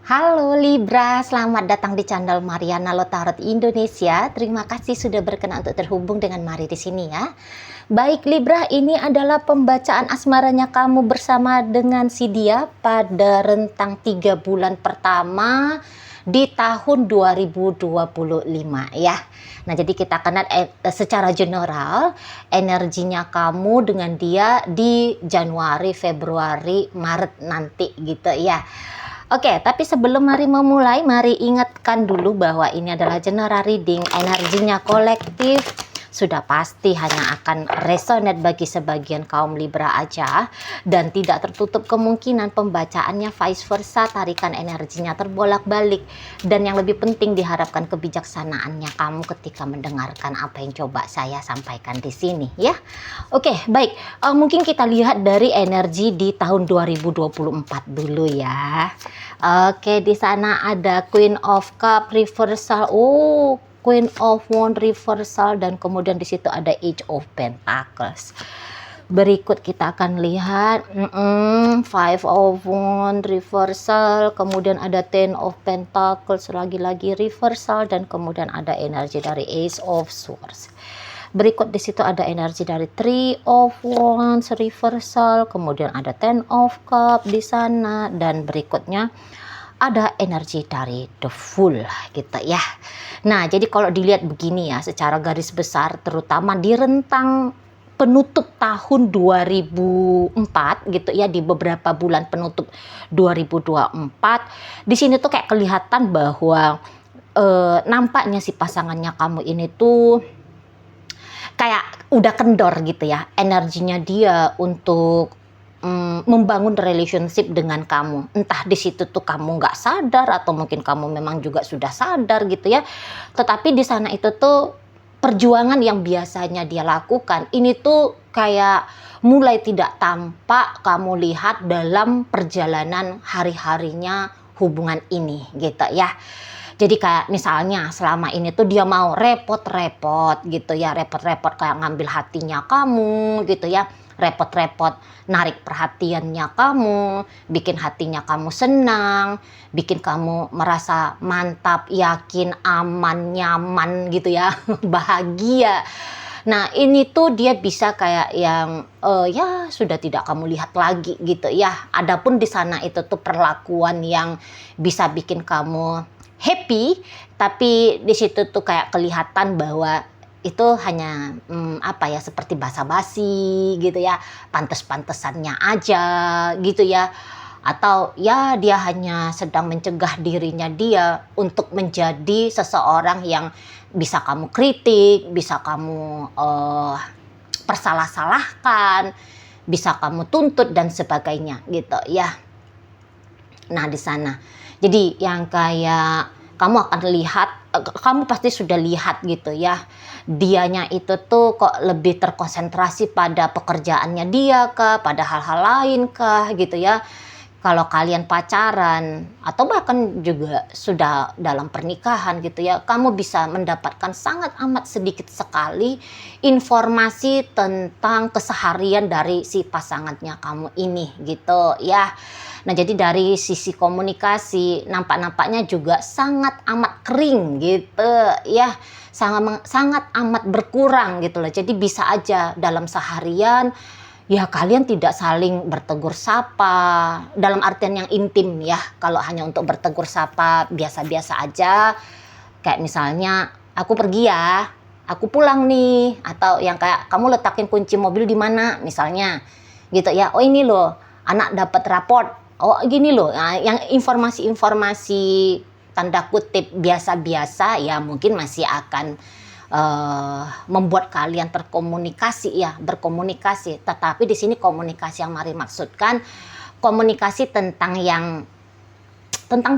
Halo Libra, selamat datang di channel Mariana Lotarot Indonesia. Terima kasih sudah berkenan untuk terhubung dengan Mari di sini ya. Baik Libra, ini adalah pembacaan asmaranya kamu bersama dengan si dia pada rentang 3 bulan pertama di tahun 2025 ya. Nah, jadi kita kenal secara general energinya kamu dengan dia di Januari, Februari, Maret nanti gitu ya. Oke, tapi sebelum mari memulai, mari ingatkan dulu bahwa ini adalah general reading, energinya kolektif, sudah pasti hanya akan resonate bagi sebagian kaum Libra aja, dan tidak tertutup kemungkinan pembacaannya vice versa, tarikan energinya terbolak-balik, dan yang lebih penting diharapkan kebijaksanaannya kamu ketika mendengarkan apa yang coba saya sampaikan di sini ya. Oke, baik, mungkin kita lihat dari energi di tahun 2024 dulu ya. Oke, di sana ada Queen of Cup reversal. Oh, Queen of Wands reversal, dan kemudian di situ ada Age of Pentacles. Berikut kita akan lihat Five of Wands reversal, kemudian ada Ten of Pentacles lagi-lagi reversal, dan kemudian ada energi dari Ace of Swords. Berikut di situ ada energi dari Three of Wands reversal, kemudian ada Ten of Cup di sana, dan berikutnya ada energi dari The Fool gitu ya. Nah, jadi kalau dilihat begini ya, secara garis besar terutama di rentang penutup tahun 2004 gitu ya, di beberapa bulan penutup 2024, di sini tuh kayak kelihatan bahwa nampaknya si pasangannya kamu ini tuh kayak udah kendor gitu ya, energinya dia untuk membangun relationship dengan kamu. Entah di situ tuh kamu nggak sadar atau mungkin kamu memang juga sudah sadar gitu ya. Tetapi di sana itu tuh perjuangan yang biasanya dia lakukan ini tuh kayak mulai tidak tampak kamu lihat dalam perjalanan hari-harinya hubungan ini gitu ya. Jadi kayak misalnya selama ini tuh dia mau repot-repot gitu ya, repot-repot kayak ngambil hatinya kamu gitu ya, repot-repot narik perhatiannya kamu, bikin hatinya kamu senang, bikin kamu merasa mantap, yakin, aman, nyaman gitu ya, bahagia. Nah, ini tuh dia bisa kayak yang ya sudah tidak kamu lihat lagi gitu ya. Adapun di sana itu tuh perlakuan yang bisa bikin kamu happy, tapi di situ tuh kayak kelihatan bahwa itu hanya apa ya, seperti basa-basi gitu ya, pantes-pantesannya aja gitu ya, atau ya dia hanya sedang mencegah dirinya dia untuk menjadi seseorang yang bisa kamu kritik, bisa kamu persalah-salahkan, bisa kamu tuntut dan sebagainya gitu ya. Nah, di sana jadi yang kayak kamu akan lihat, kamu pasti sudah lihat gitu ya, dianya itu tuh kok lebih terkonsentrasi pada pekerjaannya dia kah, pada hal-hal lain kah gitu ya. Kalau kalian pacaran atau bahkan juga sudah dalam pernikahan gitu ya, kamu bisa mendapatkan sangat amat sedikit sekali informasi tentang keseharian dari si pasangannya kamu ini gitu ya. Nah, jadi dari sisi komunikasi nampaknya juga sangat amat kering gitu ya, sangat amat berkurang gitu loh. Jadi bisa aja dalam seharian ya kalian tidak saling bertegur sapa dalam artian yang intim ya. Kalau hanya untuk bertegur sapa biasa-biasa aja, kayak misalnya aku pergi ya, aku pulang nih, atau yang kayak kamu letakin kunci mobil di mana misalnya gitu ya. Oh, ini loh anak dapat raport, oh gini loh. Nah, yang informasi-informasi tanda kutip biasa-biasa ya mungkin masih akan membuat kalian terkomunikasi ya, berkomunikasi. Tetapi di sini komunikasi yang mari maksudkan komunikasi tentang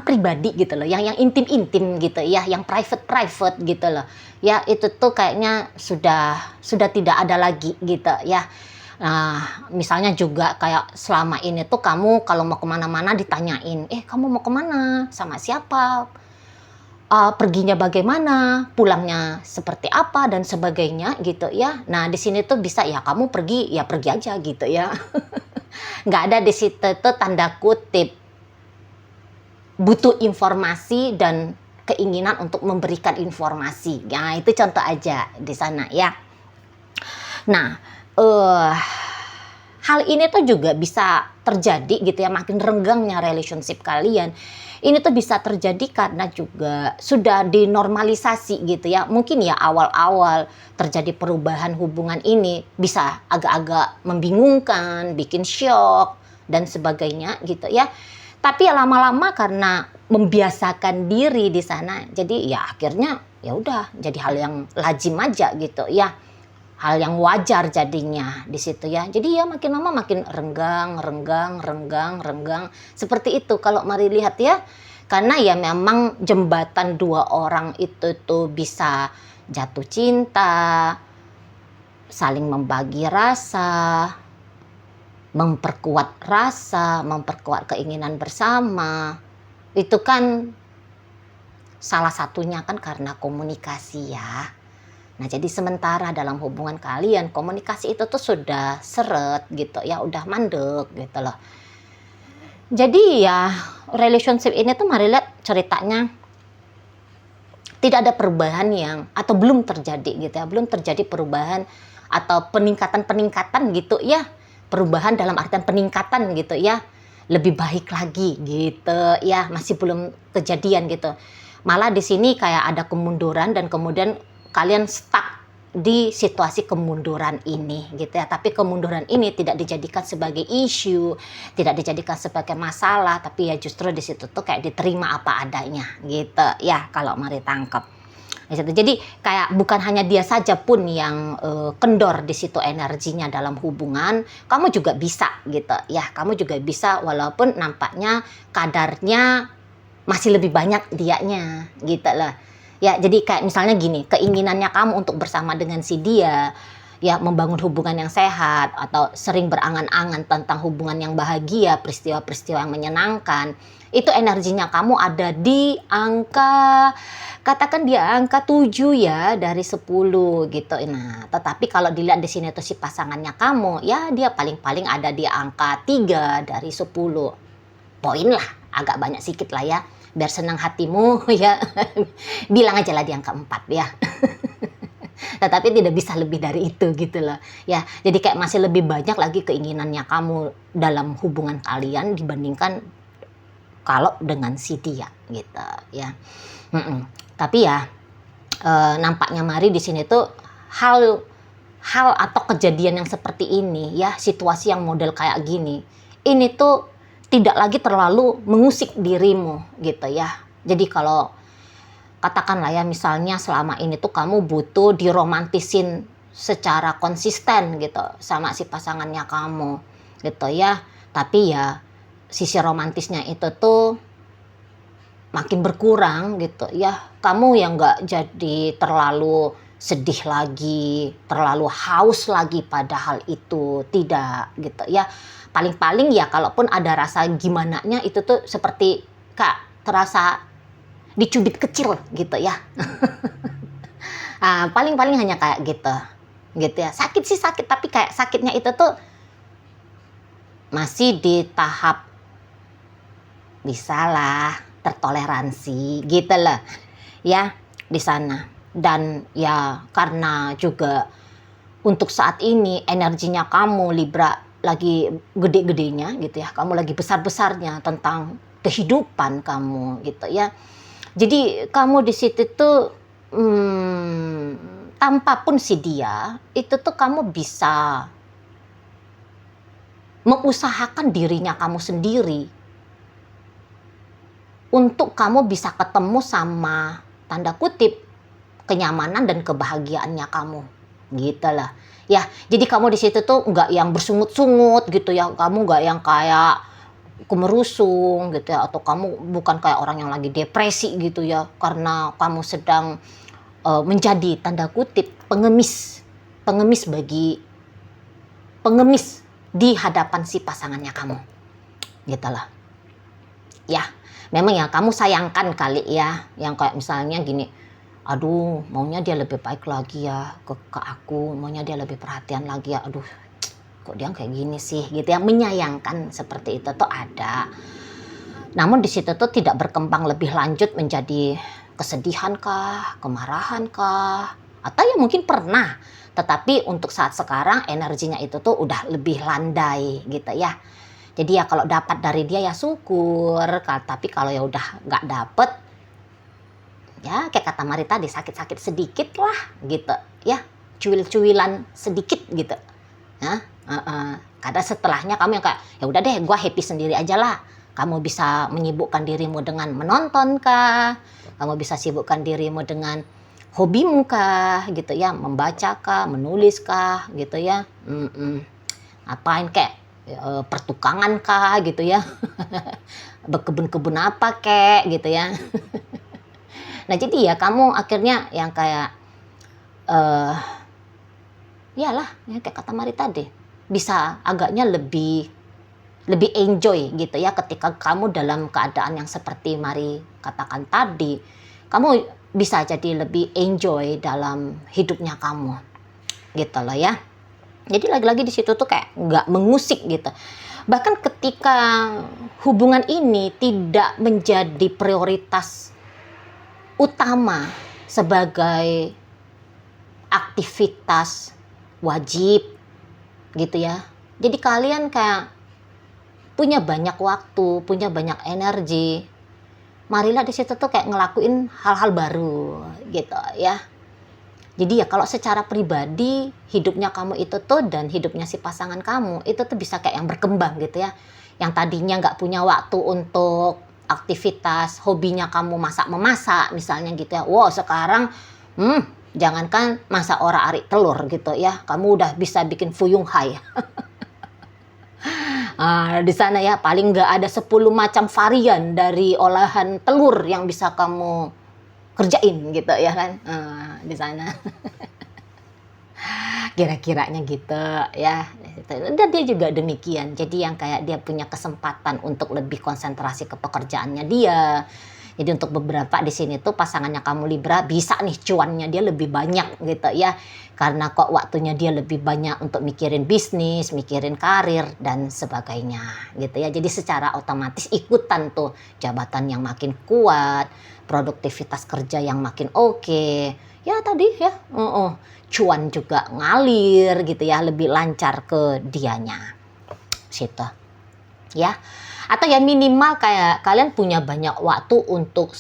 pribadi gitu loh, yang intim-intim gitu ya, yang private gitu loh. Ya itu tuh kayaknya sudah tidak ada lagi gitu ya. Nah, misalnya juga kayak selama ini tuh kamu kalau mau kemana-mana ditanyain, kamu mau kemana, sama siapa, perginya bagaimana, pulangnya seperti apa dan sebagainya gitu ya. Nah, di sini tuh bisa ya kamu pergi ya pergi aja gitu ya. Nggak ada di situ tuh tanda kutip butuh informasi dan keinginan untuk memberikan informasi. Nah, itu contoh aja di sana ya. Nah, hal ini tuh juga bisa terjadi gitu ya, makin renggangnya relationship kalian. Ini tuh bisa terjadi karena juga sudah dinormalisasi gitu ya. Mungkin ya awal-awal terjadi perubahan hubungan ini bisa agak-agak membingungkan, bikin shock dan sebagainya gitu ya. Tapi ya lama-lama karena membiasakan diri di sana, jadi ya akhirnya ya udah jadi hal yang lazim aja gitu ya. Hal yang wajar jadinya di situ ya. Jadi ya makin lama makin renggang. Seperti itu kalau mari lihat ya. Karena ya memang jembatan dua orang itu tuh bisa jatuh cinta, saling membagi rasa, memperkuat rasa, memperkuat keinginan bersama. Itu kan salah satunya kan karena komunikasi ya. Nah, jadi sementara dalam hubungan kalian komunikasi itu tuh sudah seret gitu ya, udah mandek gitu loh. Jadi ya relationship ini tuh mari lihat ceritanya tidak ada perubahan yang atau belum terjadi gitu ya, belum terjadi perubahan atau peningkatan gitu ya. Perubahan dalam artian peningkatan gitu ya. Lebih baik lagi gitu ya, masih belum kejadian gitu. Malah di sini kayak ada kemunduran dan kemudian kalian stuck di situasi kemunduran ini gitu ya. Tapi kemunduran ini tidak dijadikan sebagai isu, tidak dijadikan sebagai masalah, tapi ya justru di situ tuh kayak diterima apa adanya gitu ya kalau mari tangkap. Jadi kayak bukan hanya dia saja pun yang kendor di situ energinya dalam hubungan, kamu juga bisa gitu ya. Kamu juga bisa walaupun nampaknya kadarnya masih lebih banyak dianya gitu loh. Ya, jadi kayak misalnya gini, keinginannya kamu untuk bersama dengan si dia, ya membangun hubungan yang sehat, atau sering berangan-angan tentang hubungan yang bahagia, peristiwa-peristiwa yang menyenangkan, itu energinya kamu ada di angka, katakan dia angka 7 ya, dari 10 gitu. Nah, tetapi kalau dilihat di sini tuh si pasangannya kamu, ya dia paling-paling ada di angka 3 dari 10. Poin lah, agak banyak sedikit lah ya. Biar senang hatimu ya, bilang aja lah di angka 4 ya. Tetapi tidak bisa lebih dari itu gitu loh ya. Jadi kayak masih lebih banyak lagi keinginannya kamu dalam hubungan kalian dibandingkan kalau dengan si dia gitu ya. Tapi ya nampaknya mari di sini tuh hal atau kejadian yang seperti ini ya, situasi yang model kayak gini, ini tuh tidak lagi terlalu mengusik dirimu gitu ya. Jadi kalau katakanlah ya misalnya selama ini tuh kamu butuh diromantisin secara konsisten gitu sama si pasangannya kamu gitu ya. Tapi ya sisi romantisnya itu tuh makin berkurang gitu ya. Kamu yang gak jadi terlalu sedih lagi, terlalu haus lagi pada hal itu, tidak gitu ya. Paling-paling ya kalaupun ada rasa gimananya itu tuh seperti kak terasa dicubit kecil gitu ya. Paling-paling hanya kayak gitu ya. Sakit sih sakit, tapi kayak sakitnya itu tuh masih di tahap bisalah tertoleransi gitu loh ya di sana. Dan ya karena juga untuk saat ini energinya kamu Libra lagi gede-gedenya gitu ya, kamu lagi besar-besarnya tentang kehidupan kamu gitu ya. Jadi kamu di situ tuh tanpa pun si dia itu tuh kamu bisa mengusahakan dirinya kamu sendiri untuk kamu bisa ketemu sama tanda kutip kenyamanan dan kebahagiaannya kamu gitu lah ya. Jadi kamu di situ tuh nggak yang bersungut-sungut gitu ya, kamu nggak yang kayak kemerusung gitu ya, atau kamu bukan kayak orang yang lagi depresi gitu ya karena kamu sedang menjadi tanda kutip pengemis di hadapan si pasangannya kamu gitu lah ya. Memang ya kamu sayangkan kali ya, yang kayak misalnya gini, aduh maunya dia lebih baik lagi ya ke aku, maunya dia lebih perhatian lagi ya, aduh kok dia kayak gini sih gitu ya, menyayangkan seperti itu tuh ada. Namun di situ tuh tidak berkembang lebih lanjut menjadi kesedihan kah, kemarahan kah, atau ya mungkin pernah, tetapi untuk saat sekarang energinya itu tuh udah lebih landai gitu ya. Jadi ya kalau dapat dari dia ya syukur, tapi kalau ya udah nggak dapet, ya kayak kata Mari tadi, sakit-sakit sedikit lah gitu ya, cuil-cuilan sedikit gitu. Nah, kadang setelahnya kamu yang kayak, ya udah deh, gua happy sendiri aja lah. Kamu bisa menyibukkan dirimu dengan menonton kah? Kamu bisa sibukkan dirimu dengan hobimu kah? Gitu ya, membaca kah, menulis kah? Gitu ya. Apain kayak pertukangan kah? Gitu ya. Berkebun-kebun apa kek? Gitu ya. Nah jadi ya kamu akhirnya yang kayak iyalah ya kayak kata Mari tadi, bisa agaknya lebih enjoy gitu ya ketika kamu dalam keadaan yang seperti Mari katakan tadi. Kamu bisa jadi lebih enjoy dalam hidupnya kamu gitu loh ya. Jadi lagi-lagi di situ tuh kayak nggak mengusik gitu. Bahkan ketika hubungan ini tidak menjadi prioritas utama sebagai aktivitas wajib gitu ya. Jadi kalian kayak punya banyak waktu, punya banyak energi. Marilah di situ tuh kayak ngelakuin hal-hal baru gitu ya. Jadi ya kalau secara pribadi hidupnya kamu itu tuh dan hidupnya si pasangan kamu itu tuh bisa kayak yang berkembang gitu ya. Yang tadinya nggak punya waktu untuk aktivitas hobinya kamu masak-memasak misalnya gitu ya. Wow sekarang jangankan masak ora arik telur gitu ya. Kamu udah bisa bikin fuyung hai. Di sana ya paling nggak ada 10 macam varian dari olahan telur yang bisa kamu kerjain gitu ya kan, di sana. Kira-kiranya gitu ya. Dan dia juga demikian. Jadi yang kayak dia punya kesempatan untuk lebih konsentrasi ke pekerjaannya dia. Jadi untuk beberapa di sini tuh pasangannya kamu Libra bisa nih cuannya dia lebih banyak gitu ya. Karena kok waktunya dia lebih banyak untuk mikirin bisnis, mikirin karir dan sebagainya gitu ya. Jadi secara otomatis ikutan tuh jabatan yang makin kuat, produktivitas kerja yang makin oke. Ya tadi ya, cuan juga ngalir gitu ya, lebih lancar ke dianya. Situ. Ya. Atau ya minimal kayak kalian punya banyak waktu untuk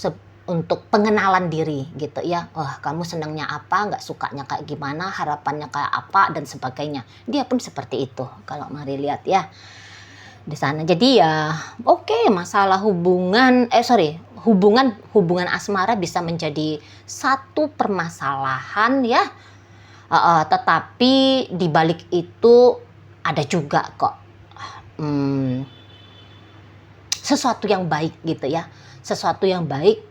pengenalan diri gitu ya. Kamu senangnya apa, nggak sukanya kayak gimana, harapannya kayak apa dan sebagainya. Dia pun seperti itu kalau Mari lihat ya di sana. Jadi ya oke, masalah hubungan asmara bisa menjadi satu permasalahan ya. Tetapi di balik itu ada juga kok sesuatu yang baik gitu ya. Sesuatu yang baik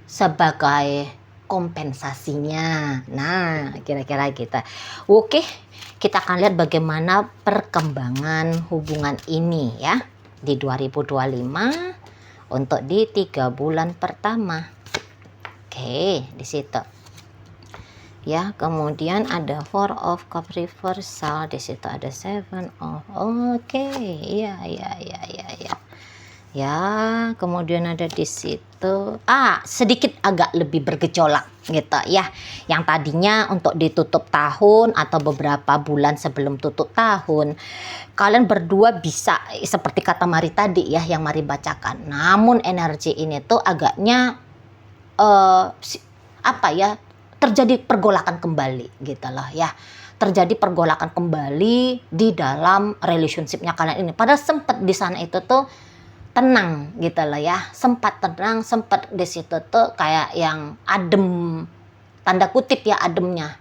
sebagai kompensasinya. Nah, kira-kira kita. Oke, kita akan lihat bagaimana perkembangan hubungan ini ya di 2025 untuk di 3 bulan pertama. Oke, di situ. Ya, kemudian ada Four of Cup reversal, di situ ada Seven of. Oke, iya. Ya, kemudian ada di situ sedikit agak lebih bergejolak gitu ya. Yang tadinya untuk ditutup tahun atau beberapa bulan sebelum tutup tahun, kalian berdua bisa seperti kata Mari tadi ya yang Mari bacakan. Namun energi ini tuh agaknya terjadi pergolakan kembali gitu loh ya. Terjadi pergolakan kembali di dalam relationship-nya kalian ini. Padahal sempat di sana itu tuh tenang gitu loh ya, sempat tenang, sempat di situ tuh kayak yang adem, tanda kutip ya ademnya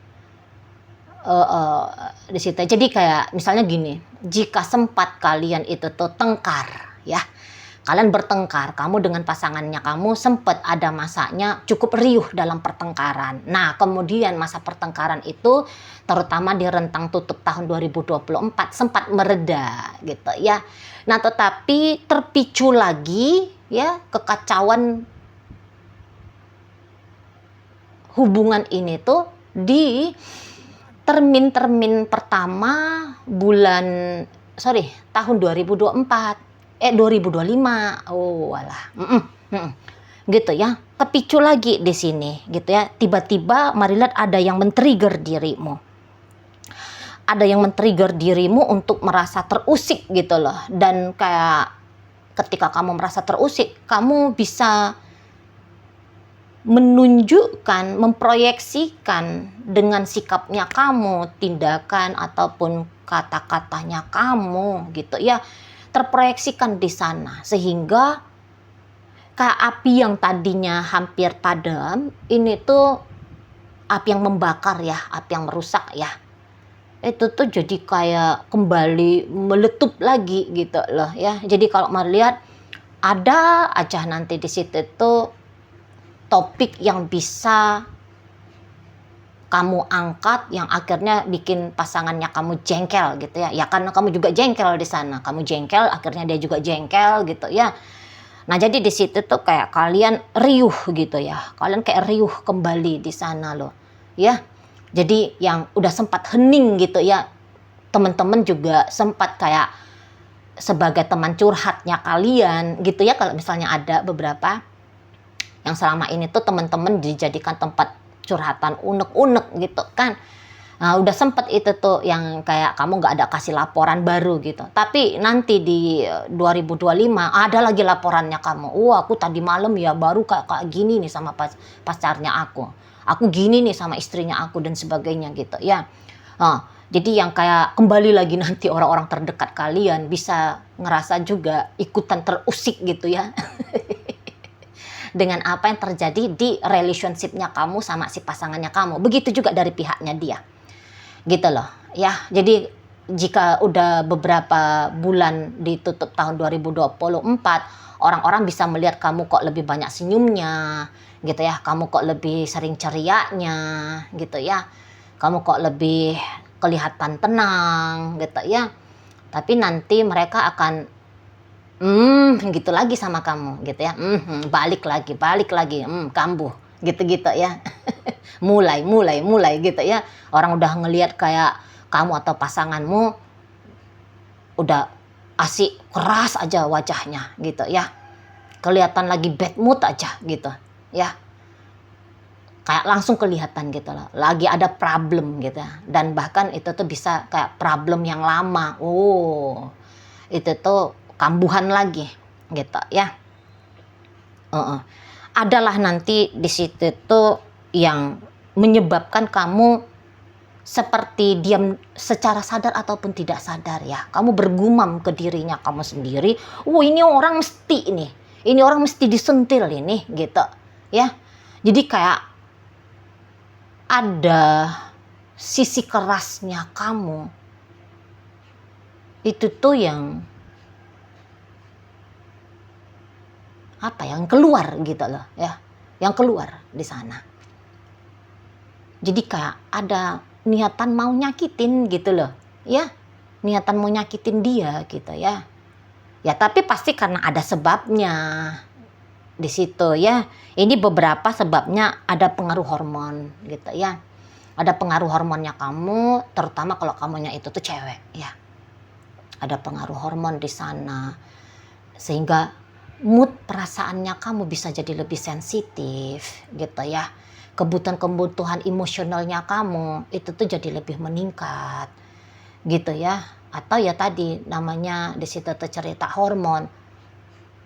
di situ. Jadi kayak misalnya gini, jika sempat kalian itu tuh tengkar ya, kalian bertengkar, kamu dengan pasangannya kamu sempat ada masanya cukup riuh dalam pertengkaran. Nah kemudian masa pertengkaran itu terutama di rentang tutup tahun 2024 sempat mereda gitu ya. Nah tetapi terpicu lagi ya kekacauan hubungan ini tuh di termin pertama tahun 2024. 2025. Oh, walah. Gitu ya. Kepicu lagi di sini gitu ya. Tiba-tiba mari lihat ada yang men-trigger dirimu. Ada yang men-trigger dirimu untuk merasa terusik gitu loh. Dan kayak ketika kamu merasa terusik, kamu bisa menunjukkan, memproyeksikan dengan sikapnya kamu, tindakan ataupun kata-katanya kamu gitu ya, terproyeksikan di sana sehingga kayak api yang tadinya hampir padam ini tuh api yang membakar ya, api yang merusak ya. Itu tuh jadi kayak kembali meletup lagi gitu loh ya. Jadi kalau mau lihat ada aja nanti di situ tuh topik yang bisa kamu angkat yang akhirnya bikin pasangannya kamu jengkel gitu ya. Ya karena kamu juga jengkel di sana. Kamu jengkel, akhirnya dia juga jengkel gitu ya. Nah, jadi di situ tuh kayak kalian riuh gitu ya. Kalian kayak riuh kembali di sana loh. Ya. Jadi yang udah sempat hening gitu ya. Teman-teman juga sempat kayak sebagai teman curhatnya kalian gitu ya. Kalau misalnya ada beberapa yang selama ini tuh teman-teman dijadikan tempat curhatan unek-unek gitu kan. Nah, udah sempet itu tuh yang kayak kamu gak ada kasih laporan baru gitu. Tapi nanti di 2025 ada lagi laporannya kamu. Aku tadi malam ya baru kayak gini nih sama pacarnya aku. Aku gini nih sama istrinya aku dan sebagainya gitu ya. Jadi yang kayak kembali lagi nanti orang-orang terdekat kalian bisa ngerasa juga ikutan terusik gitu ya. Dengan apa yang terjadi di relationship-nya kamu sama si pasangannya kamu. Begitu juga dari pihaknya dia. Gitu loh. Ya, jadi jika udah beberapa bulan ditutup tahun 2024, orang-orang bisa melihat kamu kok lebih banyak senyumnya, gitu ya. Kamu kok lebih sering cerianya, gitu ya. Kamu kok lebih kelihatan tenang, gitu ya. Tapi nanti mereka akan gitu lagi sama kamu gitu ya. Balik lagi, kambuh gitu-gitu ya. mulai gitu ya. Orang udah ngelihat kayak kamu atau pasanganmu udah asik keras aja wajahnya gitu ya. Kelihatan lagi bad mood aja gitu ya. Kayak langsung kelihatan gitu loh. Lagi ada problem gitu ya. Dan bahkan itu tuh bisa kayak problem yang lama. Itu tuh kambuhan lagi gitu ya. Adalah nanti di situ tuh yang menyebabkan kamu seperti diam secara sadar ataupun tidak sadar ya. Kamu bergumam ke dirinya kamu sendiri, ini orang mesti nih. Ini orang mesti disentil ini gitu ya. Jadi kayak ada sisi kerasnya kamu. Itu tuh yang yang keluar gitu loh ya, yang keluar di sana. Jadi kayak ada niatan mau nyakitin gitu loh ya, niatan mau nyakitin dia gitu ya. Ya tapi pasti karena ada sebabnya di situ ya. Ini beberapa sebabnya ada pengaruh hormon gitu ya. Ada pengaruh hormonnya kamu, terutama kalau kamunya itu tuh cewek ya. Ada pengaruh hormon di sana sehingga mood perasaannya kamu bisa jadi lebih sensitif gitu ya. Kebutuhan-kebutuhan emosionalnya kamu itu tuh jadi lebih meningkat gitu ya. Atau ya tadi namanya di situ tuh cerita hormon.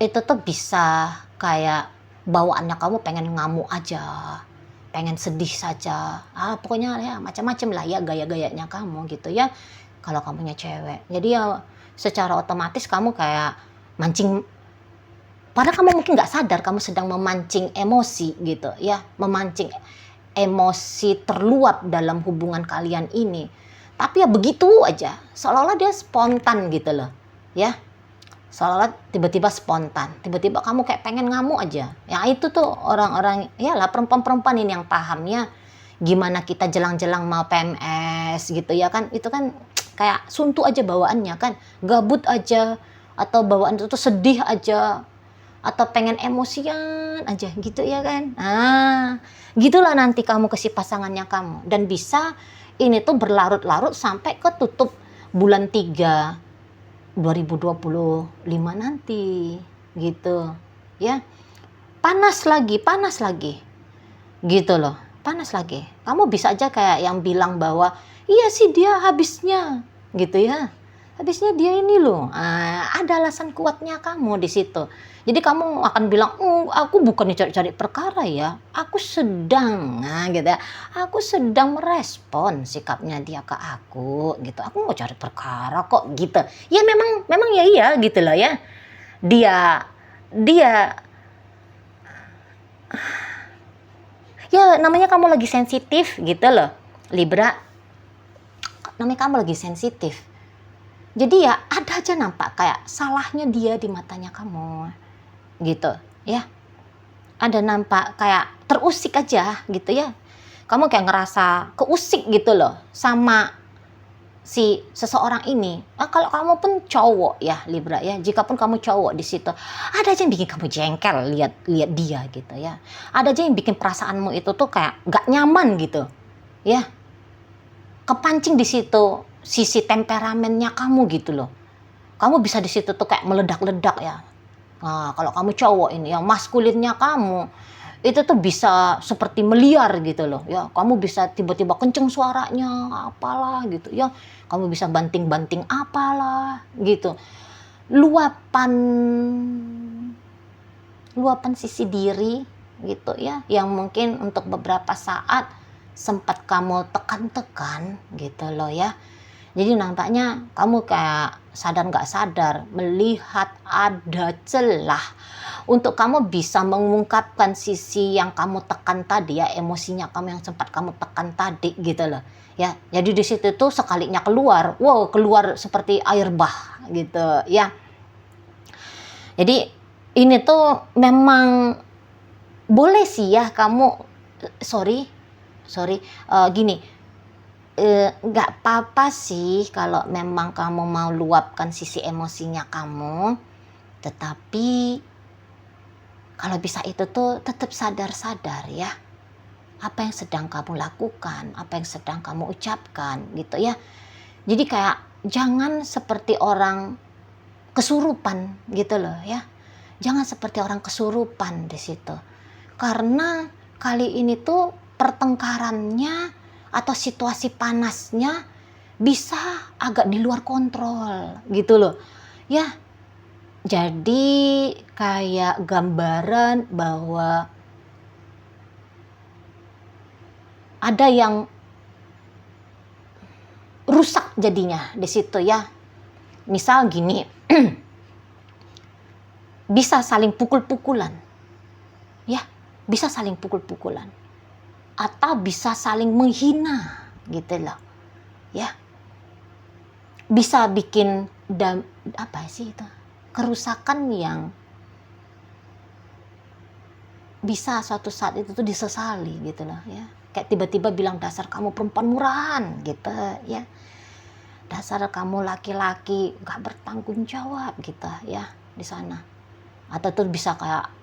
Itu tuh bisa kayak bawaannya kamu pengen ngamuk aja, pengen sedih saja. Pokoknya ya macam-macam lah ya gaya-gayanya kamu gitu ya. Kalau kamunya cewek. Jadi ya secara otomatis kamu kayak mancing. Padahal kamu mungkin nggak sadar kamu sedang memancing emosi gitu ya, memancing emosi terluap dalam hubungan kalian ini. Tapi ya begitu aja, seolah-olah dia spontan gitu loh, ya. Seolah-olah tiba-tiba spontan, tiba-tiba kamu kayak pengen ngamuk aja. Ya itu tuh orang-orang, ya lah perempuan-perempuan ini yang pahamnya gimana kita jelang-jelang mau PMS gitu ya kan. Itu kan kayak suntuk aja bawaannya kan, gabut aja, atau bawaan itu tuh sedih aja, atau pengen emosian aja gitu ya kan. Gitulah nanti kamu ke si pasangannya kamu. Dan bisa ini tuh berlarut-larut sampai ke tutup bulan 3 2025 nanti gitu ya. Panas lagi gitu loh, panas lagi. Kamu bisa aja kayak yang bilang bahwa iya sih dia habisnya gitu ya, habisnya dia ini loh. Ada alasan kuatnya kamu di situ. Jadi kamu akan bilang, aku bukannya cari-cari perkara ya, aku sedang, gitu ya, aku sedang merespon sikapnya dia ke aku gitu. Aku mau cari perkara kok gitu. Ya memang ya iya gitu loh ya. Dia ya namanya kamu lagi sensitif gitu loh Libra, namanya kamu lagi sensitif. Jadi ya ada aja nampak kayak salahnya dia di matanya kamu gitu ya. Ada nampak kayak terusik aja gitu ya. Kamu kayak ngerasa keusik gitu loh sama si seseorang ini. Kalau kamu pun cowok ya Libra ya, jika pun kamu cowok di situ, ada aja yang bikin kamu jengkel lihat dia gitu ya. Ada aja yang bikin perasaanmu itu tuh kayak gak nyaman gitu ya. Kepancing di situ sisi temperamennya kamu gitu loh. Kamu bisa di situ tuh kayak meledak-ledak ya. Nah, kalau kamu cowok ini yang maskulinnya kamu itu tuh bisa seperti meliar gitu loh ya. Kamu bisa tiba-tiba kenceng suaranya apalah gitu ya. Kamu bisa banting-banting apalah gitu. Luapan sisi diri gitu ya, yang mungkin untuk beberapa saat sempat kamu tekan-tekan gitu loh ya. Jadi nampaknya kamu kayak sadar nggak sadar melihat ada celah untuk kamu bisa mengungkapkan sisi yang kamu tekan tadi ya, emosinya kamu yang sempat kamu tekan tadi gitu loh ya. Jadi di situ tuh sekalinya keluar, keluar seperti air bah gitu ya. Jadi ini tuh memang boleh sih ya kamu, gini, nggak apa-apa sih kalau memang kamu mau luapkan sisi emosinya kamu, tetapi kalau bisa itu tuh tetap sadar-sadar ya, apa yang sedang kamu lakukan, apa yang sedang kamu ucapkan gitu ya. Jadi kayak jangan seperti orang kesurupan gitu loh ya. Jangan seperti orang kesurupan di situ. Karena kali ini tuh pertengkarannya atau situasi panasnya bisa agak di luar kontrol gitu loh. Ya, jadi kayak gambaran bahwa ada yang rusak jadinya di situ ya. Misal gini, bisa saling pukul-pukulan. Ya, bisa saling pukul-pukulan. Atau bisa saling menghina gitu loh. Ya. Bisa bikin apa sih itu? Kerusakan yang bisa suatu saat itu tuh disesali gitu loh ya. Kayak tiba-tiba bilang dasar kamu perempuan murahan gitu ya. Dasar kamu laki-laki gak bertanggung jawab gitu ya di sana. Atau tuh bisa kayak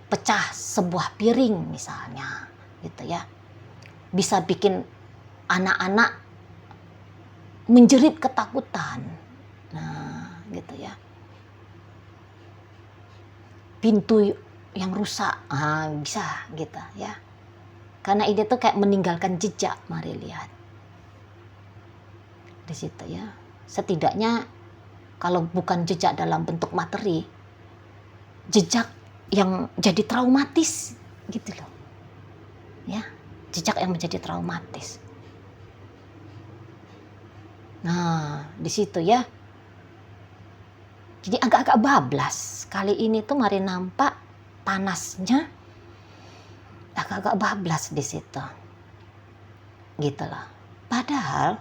pecah sebuah piring misalnya gitu ya. Bisa bikin anak-anak menjerit ketakutan. Nah, gitu ya. Pintu yang rusak, bisa gitu ya. Karena ini tuh kayak meninggalkan jejak, mari lihat. Di situ ya. Setidaknya kalau bukan jejak dalam bentuk materi, jejak yang jadi traumatis gitu loh. Ya, jejak yang menjadi traumatis. Nah, di situ ya. Jadi agak-agak bablas. Kali ini tuh mari nampak panasnya agak-agak bablas di situ. Gitu loh. Padahal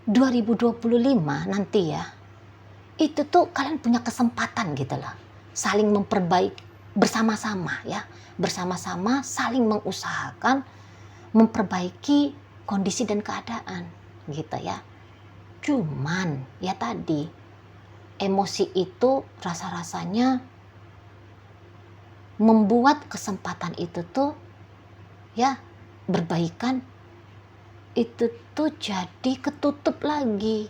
2025 nanti ya, itu tuh kalian punya kesempatan gitu loh. Saling memperbaiki bersama-sama ya. Bersama-sama saling mengusahakan memperbaiki kondisi dan keadaan gitu ya. Cuman ya tadi emosi itu rasa-rasanya membuat kesempatan itu tuh ya berbaikan itu tuh jadi ketutup lagi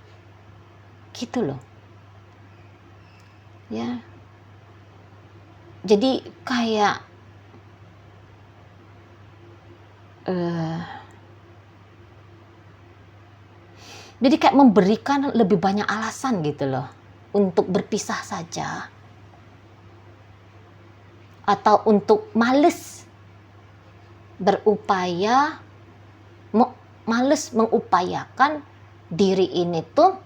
gitu loh ya. Jadi kayak jadi kayak memberikan lebih banyak alasan gitu loh untuk berpisah saja, atau untuk males berupaya, males mengupayakan diri ini tuh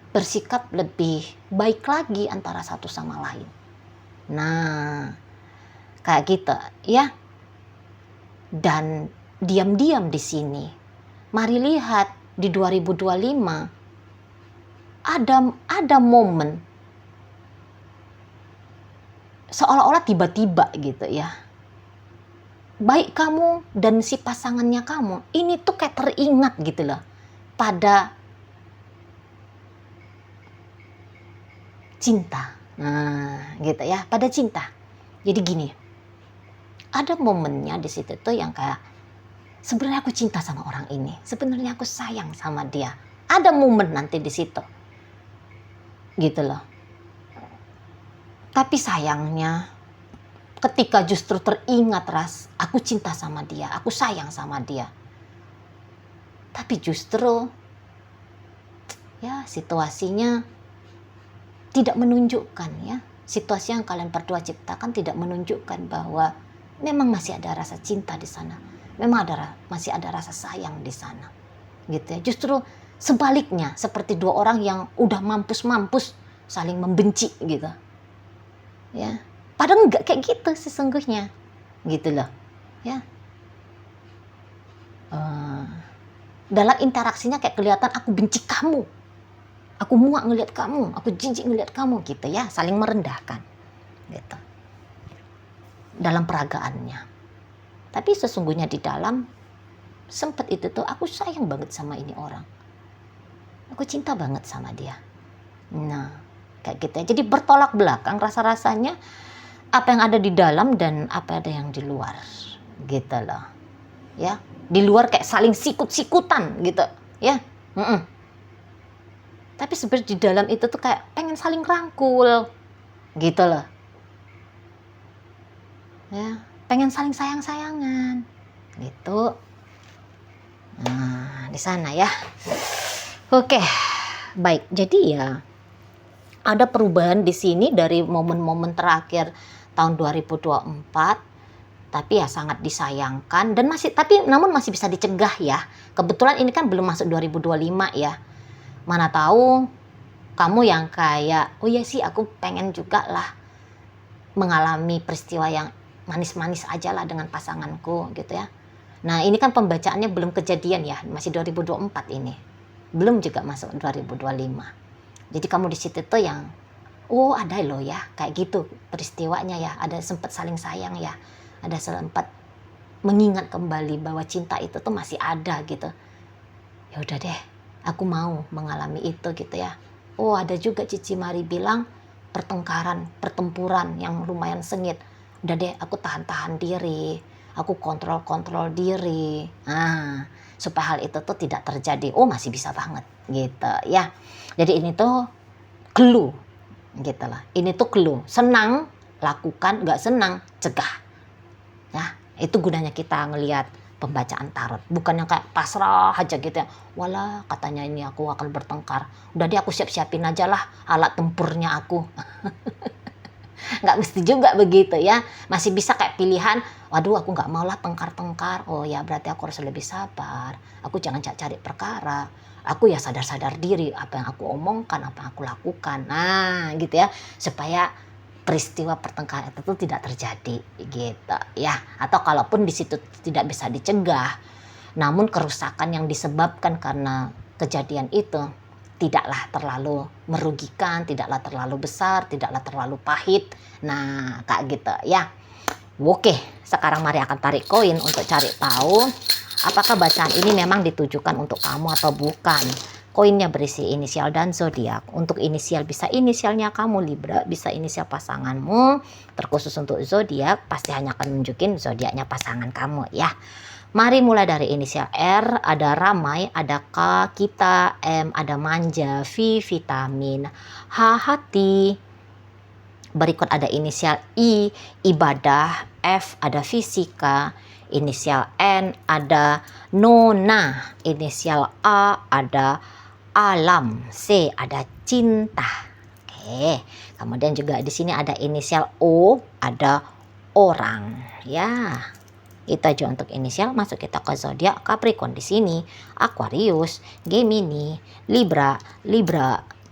bersikap lebih baik lagi antara satu sama lain. Nah, kayak gitu ya. Dan diam-diam di sini, mari lihat di 2025 ada momen seolah-olah tiba-tiba gitu ya. Baik kamu dan si pasangannya kamu ini tuh kayak teringat gitu loh pada cinta. Nah, gitu ya, pada cinta. Jadi gini, ada momennya di situ tuh yang kayak sebenarnya aku cinta sama orang ini, sebenarnya aku sayang sama dia. Ada momen nanti di situ, gitu loh. Tapi sayangnya, ketika justru teringat aku cinta sama dia, aku sayang sama dia. Tapi justru, ya situasinya tidak menunjukkan ya. Situasi yang kalian berdua ciptakan tidak menunjukkan bahwa memang masih ada rasa cinta di sana. Memang masih ada rasa sayang di sana. Gitu ya. Justru sebaliknya, seperti dua orang yang udah mampus-mampus saling membenci gitu. Ya. Padahal enggak kayak gitu sesungguhnya. Gitu loh. Ya. Dalam interaksinya kayak kelihatan aku benci kamu. Aku muak ngelihat kamu, aku jijik ngelihat kamu gitu ya, saling merendahkan. Gitu. Dalam peragaannya. Tapi sesungguhnya di dalam sempat itu tuh aku sayang banget sama ini orang. Aku cinta banget sama dia. Nah, kayak gitu ya. Jadi bertolak belakang rasa-rasanya apa yang ada di dalam dan apa ada yang di luar. Gitu loh. Ya, di luar kayak saling sikut-sikutan gitu, ya. Tapi sebenarnya di dalam itu tuh kayak pengen saling rangkul. Gitu loh. Ya, pengen saling sayang-sayangan. Gitu. Nah, di sana ya. Oke. Baik, jadi ya ada perubahan di sini dari momen-momen terakhir tahun 2024, tapi ya sangat disayangkan dan namun masih bisa dicegah ya. Kebetulan ini kan belum masuk 2025 ya. Mana tahu kamu yang kayak, oh ya sih aku pengen juga lah mengalami peristiwa yang manis-manis aja lah dengan pasanganku gitu ya. Nah ini kan pembacaannya belum kejadian ya, masih 2024 ini. Belum juga masuk 2025. Jadi kamu di situ tuh yang, oh ada loh ya, kayak gitu peristiwanya ya, ada sempat saling sayang ya, ada sempat mengingat kembali bahwa cinta itu tuh masih ada gitu. Ya udah deh, aku mau mengalami itu gitu ya. Oh ada juga Cici Mari bilang pertempuran yang lumayan sengit. Udah deh, aku tahan-tahan diri, aku kontrol diri. Nah, supaya hal itu tuh tidak terjadi. Oh masih bisa banget gitu ya. Jadi ini tuh clue gitu lah. Ini tuh clue. Senang lakukan, nggak senang cegah. Ya, itu gunanya kita ngelihat pembacaan tarot. Bukan yang kayak pasrah aja gitu ya. Walah katanya ini aku akan bertengkar. Udah deh aku siap-siapin aja lah alat tempurnya aku. Nggak mesti juga begitu ya. Masih bisa kayak pilihan, waduh aku nggak mau lah tengkar-tengkar. Oh ya berarti aku harus lebih sabar. Aku jangan cari perkara. Aku ya sadar-sadar diri apa yang aku omongkan, apa yang aku lakukan. Nah gitu ya. Supaya peristiwa pertengkaran itu tidak terjadi gitu ya. Atau kalaupun di situ tidak bisa dicegah, namun kerusakan yang disebabkan karena kejadian itu tidaklah terlalu merugikan, tidaklah terlalu besar, tidaklah terlalu pahit. Nah, kayak gitu ya. Oke, sekarang mari akan tarik koin untuk cari tahu apakah bacaan ini memang ditujukan untuk kamu atau bukan. Koinnya berisi inisial dan zodiak. Untuk inisial bisa inisialnya kamu Libra, bisa inisial pasanganmu. Terkhusus untuk zodiak pasti hanya akan nunjukin zodiaknya pasangan kamu ya. Mari mulai dari inisial R, ada ramai, ada K, kita, M, ada manja, V, vitamin, H, hati. Berikut ada inisial I, ibadah, F, ada fisika, inisial N, ada nona, inisial A, ada alam, C, ada cinta. Oke, kemudian juga di sini ada inisial O, ada orang. Ya, itu aja untuk inisial. Masuk kita ke zodiak Capricorn. Di sini Aquarius, Gemini, Libra,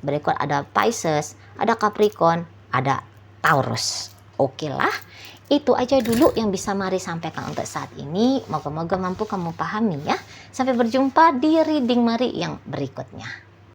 berikut ada Pisces, ada Capricorn, ada Taurus. Oke lah, itu aja dulu yang bisa Mari sampaikan untuk saat ini. Moga-moga mampu kamu pahami ya. Sampai berjumpa di reading Mari yang berikutnya.